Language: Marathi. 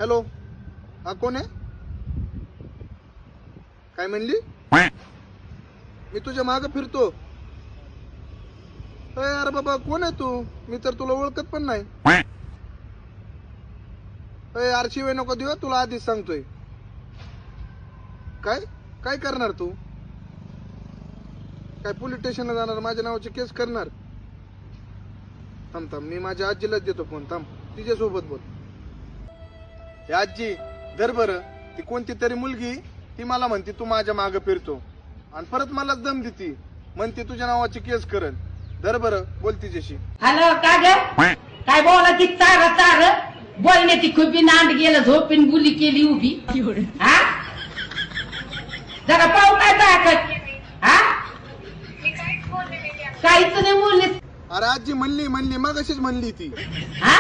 हॅलो, हा कोण आहे? काय म्हणली? मी तुझ्या माग फिरतो? अरे बाबा, कोण आहे तू? मी तर तुला ओळखत पण नाही. शिवाय नको देऊ, तुला आधीच सांगतोय. काय काय करणार तू? काय पोलीस स्टेशनला जाणार? माझ्या नावाची केस करणार? थांब थांब, मी माझ्या आजीलाच देतो फोन. थांब, तिच्यासोबत बोल. हे आजी, धर बरं. ती कोणती तरी मुलगी, ती मला म्हणते तू माझ्या मागे फिरतो, आणि परत मलाच दम देती, म्हणते तुझ्या नावाची केस करल. धर बरं, बोल तिच्याशी. हॅलो, का ग? काय बोला ती? चार बोलण्याची खुबी नांद गेलं, झोपीन बुली केली उभी. हा, जरा पाहू काय ताकद. हा, काहीच नाही बोलले. अरे आजी म्हणली मग अशीच म्हणली ती. हा,